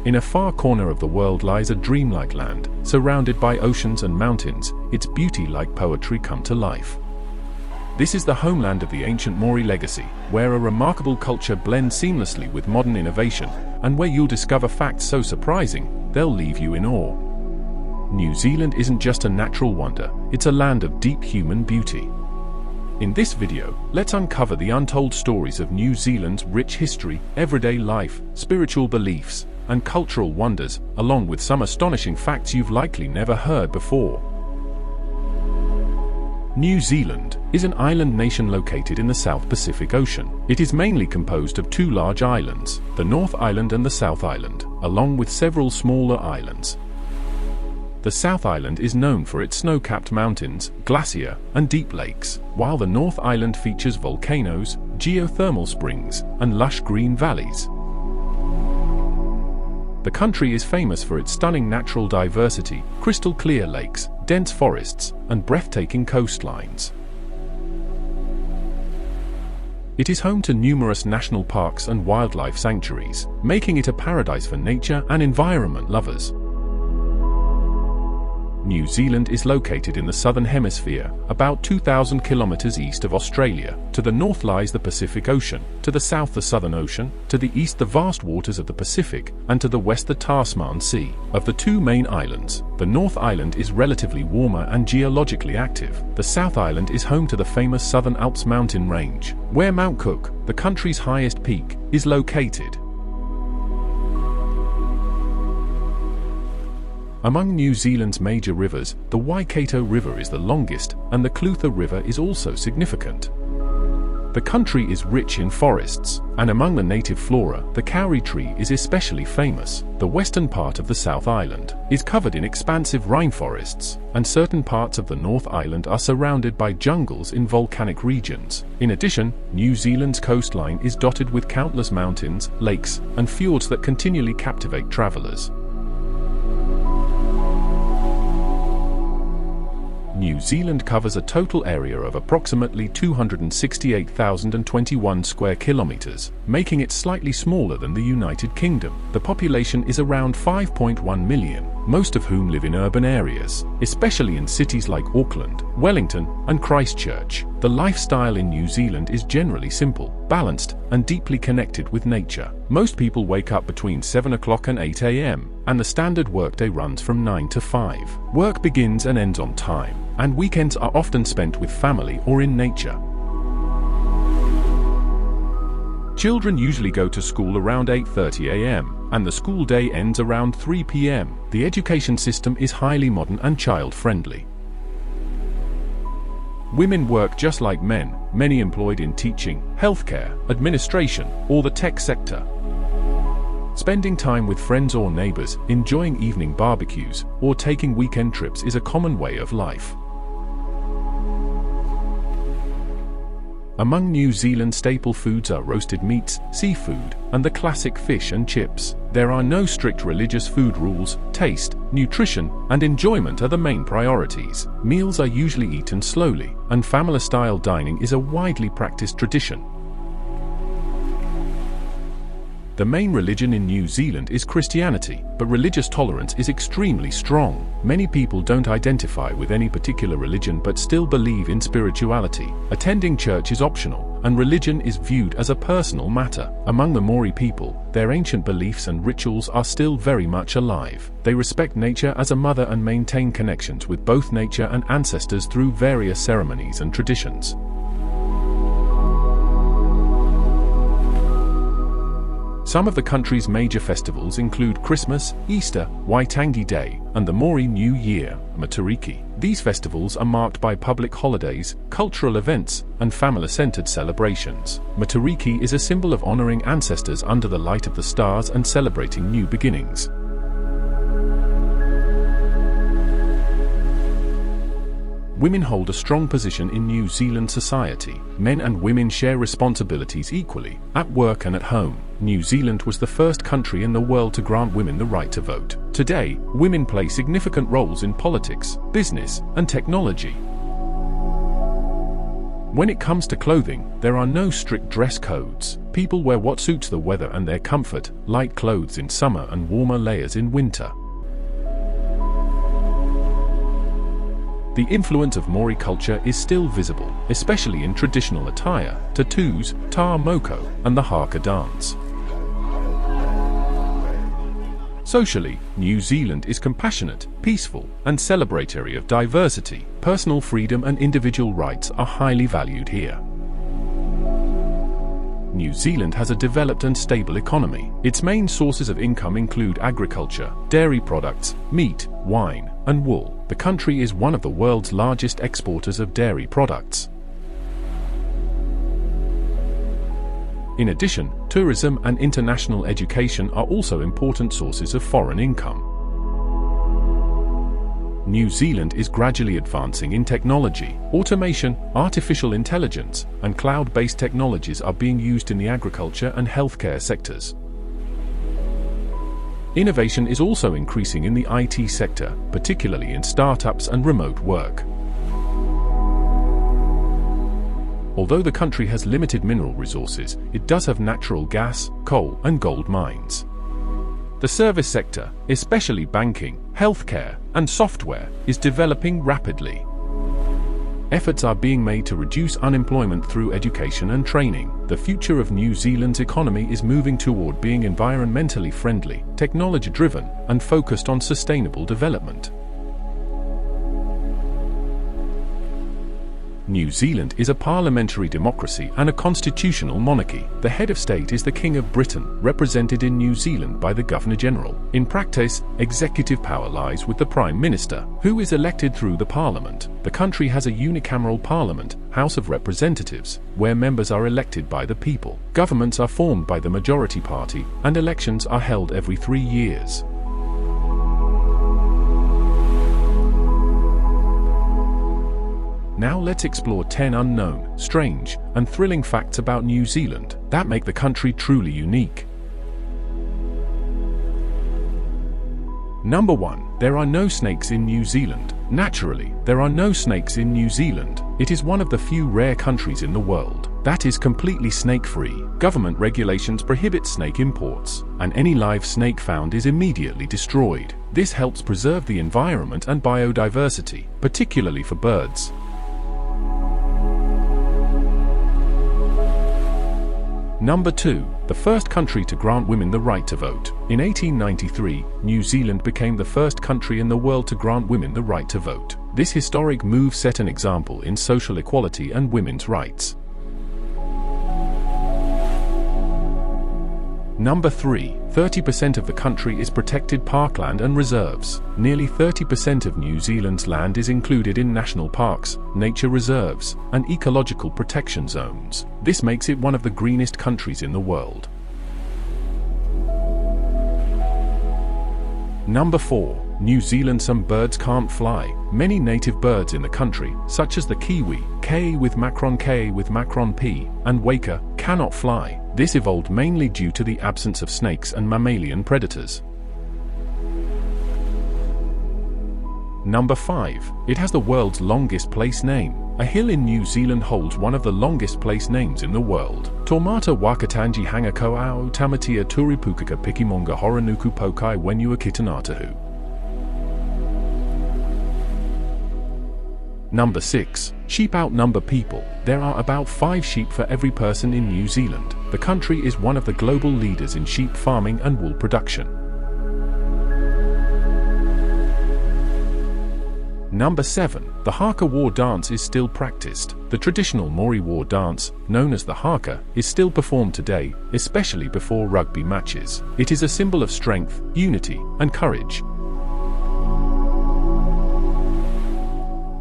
In a far corner of the world lies a dreamlike land, surrounded by oceans and mountains, its beauty like poetry come to life. This is the homeland of the ancient Māori legacy, where a remarkable culture blends seamlessly with modern innovation, and where you'll discover facts so surprising, they'll leave you in awe. New Zealand isn't just a natural wonder, it's a land of deep human beauty. In this video, let's uncover the untold stories of New Zealand's rich history, everyday life, spiritual beliefs, and cultural wonders, along with some astonishing facts you've likely never heard before. New Zealand is an island nation located in the South Pacific Ocean. It is mainly composed of two large islands, the North Island and the South Island, along with several smaller islands. The South Island is known for its snow-capped mountains, glacier, and deep lakes, while the North Island features volcanoes, geothermal springs, and lush green valleys. The country is famous for its stunning natural diversity, crystal-clear lakes, dense forests, and breathtaking coastlines. It is home to numerous national parks and wildlife sanctuaries, making it a paradise for nature and environment lovers. New Zealand is located in the southern hemisphere, about 2,000 kilometers east of Australia. To the north lies the Pacific Ocean, to the south the Southern Ocean, to the east the vast waters of the Pacific, and to the west the Tasman Sea. Of the two main islands, the North Island is relatively warmer and geologically active. The South Island is home to the famous Southern Alps mountain range, where Mount Cook, the country's highest peak, is located. Among New Zealand's major rivers, the Waikato River is the longest, and the Clutha River is also significant. The country is rich in forests, and among the native flora, the kauri tree is especially famous. The western part of the South Island is covered in expansive rainforests, and certain parts of the North Island are surrounded by jungles in volcanic regions. In addition, New Zealand's coastline is dotted with countless mountains, lakes, and fjords that continually captivate travelers. New Zealand covers a total area of approximately 268,021 square kilometers, making it slightly smaller than the United Kingdom. The population is around 5.1 million, most of whom live in urban areas, especially in cities like Auckland, Wellington, and Christchurch. The lifestyle in New Zealand is generally simple, balanced, and deeply connected with nature. Most people wake up between 7 o'clock and 8 a.m., and the standard workday runs from 9 to 5. Work begins and ends on time, and weekends are often spent with family or in nature. Children usually go to school around 8:30 a.m., and the school day ends around 3 p.m. The education system is highly modern and child-friendly. Women work just like men, many employed in teaching, healthcare, administration, or the tech sector. Spending time with friends or neighbors, enjoying evening barbecues, or taking weekend trips is a common way of life. Among New Zealand's staple foods are roasted meats, seafood, and the classic fish and chips. There are no strict religious food rules. Taste, nutrition, and enjoyment are the main priorities. Meals are usually eaten slowly, and family-style dining is a widely practiced tradition. The main religion in New Zealand is Christianity, but religious tolerance is extremely strong. Many people don't identify with any particular religion but still believe in spirituality. Attending church is optional, and religion is viewed as a personal matter. Among the Māori people, their ancient beliefs and rituals are still very much alive. They respect nature as a mother and maintain connections with both nature and ancestors through various ceremonies and traditions. Some of the country's major festivals include Christmas, Easter, Waitangi Day, and the Māori New Year, Matariki. These festivals are marked by public holidays, cultural events, and family-centered celebrations. Matariki is a symbol of honoring ancestors under the light of the stars and celebrating new beginnings. Women hold a strong position in New Zealand society. Men and women share responsibilities equally, at work and at home. New Zealand was the first country in the world to grant women the right to vote. Today, women play significant roles in politics, business, and technology. When it comes to clothing, there are no strict dress codes. People wear what suits the weather and their comfort, light clothes in summer and warmer layers in winter. The influence of Māori culture is still visible, especially in traditional attire, tattoos, tā moko, and the haka dance. Socially, New Zealand is compassionate, peaceful, and celebratory of diversity. Personal freedom and individual rights are highly valued here. New Zealand has a developed and stable economy. Its main sources of income include agriculture, dairy products, meat, wine, and wool. The country is one of the world's largest exporters of dairy products. In addition, tourism and international education are also important sources of foreign income. New Zealand is gradually advancing in technology. Automation, artificial intelligence, and cloud-based technologies are being used in the agriculture and healthcare sectors. Innovation is also increasing in the IT sector, particularly in startups and remote work. Although the country has limited mineral resources, it does have natural gas, coal, and gold mines. The service sector, especially banking, healthcare, and software, is developing rapidly. Efforts are being made to reduce unemployment through education and training. The future of New Zealand's economy is moving toward being environmentally friendly, technology-driven, and focused on sustainable development. New Zealand is a parliamentary democracy and a constitutional monarchy. The head of state is the King of Britain, represented in New Zealand by the Governor-General. In practice, executive power lies with the Prime Minister, who is elected through the Parliament. The country has a unicameral parliament, House of Representatives, where members are elected by the people. Governments are formed by the majority party, and elections are held every 3 years. Now let's explore 10 unknown, strange, and thrilling facts about New Zealand that make the country truly unique. Number 1. There are no snakes in New Zealand. Naturally, there are no snakes in New Zealand. It is one of the few rare countries in the world that is completely snake-free. Government regulations prohibit snake imports, and any live snake found is immediately destroyed. This helps preserve the environment and biodiversity, particularly for birds. Number 2. The first country to grant women the right to vote. In 1893, New Zealand became the first country in the world to grant women the right to vote. This historic move set an example in social equality and women's rights. Number 3. 30% of the country is protected parkland and reserves. Nearly 30% of New Zealand's land is included in national parks, nature reserves, and ecological protection zones. This makes it one of the greenest countries in the world. Number 4. New Zealand. Some birds can't fly. Many native birds in the country, such as the Kiwi, K with macron P, and waka, cannot fly. This evolved mainly due to the absence of snakes and mammalian predators. Number 5. It has the world's longest place name. A hill in New Zealand holds one of the longest place names in the world. Taumata Wakatangi Hangako Ao Tamatia Turipukaka Pikimonga Horonuku Pokai Wenua Kitanatahu. Number 6. Sheep outnumber people. There are about 5 sheep for every person in New Zealand. The country is one of the global leaders in sheep farming and wool production. Number 7. The haka war dance is still practiced. The traditional Māori war dance, known as the haka, is still performed today, especially before rugby matches. It is a symbol of strength, unity, and courage.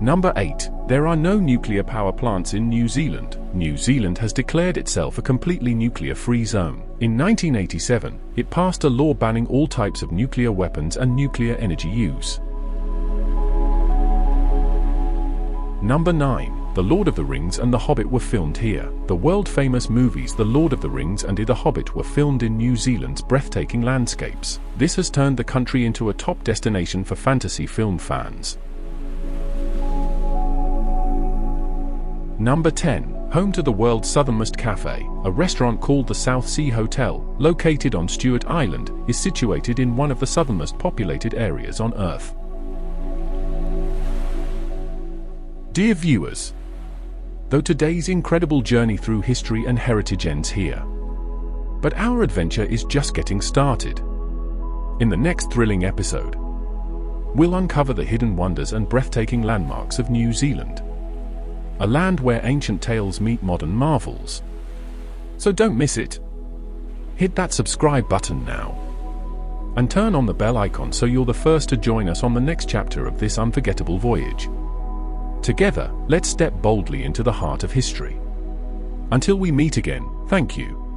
Number 8. There are no nuclear power plants in New Zealand. New Zealand has declared itself a completely nuclear-free zone. In 1987, it passed a law banning all types of nuclear weapons and nuclear energy use. Number 9. The Lord of the Rings and The Hobbit were filmed here. The world-famous movies The Lord of the Rings and The Hobbit were filmed in New Zealand's breathtaking landscapes. This has turned the country into a top destination for fantasy film fans. Number 10. Home to the world's southernmost cafe, a restaurant called the South Sea Hotel, located on Stewart Island, is situated in one of the southernmost populated areas on Earth. Dear viewers, though today's incredible journey through history and heritage ends here, but our adventure is just getting started. In the next thrilling episode, we'll uncover the hidden wonders and breathtaking landmarks of New Zealand, a land where ancient tales meet modern marvels. So don't miss it. Hit that subscribe button now, and turn on the bell icon so you're the first to join us on the next chapter of this unforgettable voyage. Together, let's step boldly into the heart of history. Until we meet again, thank you.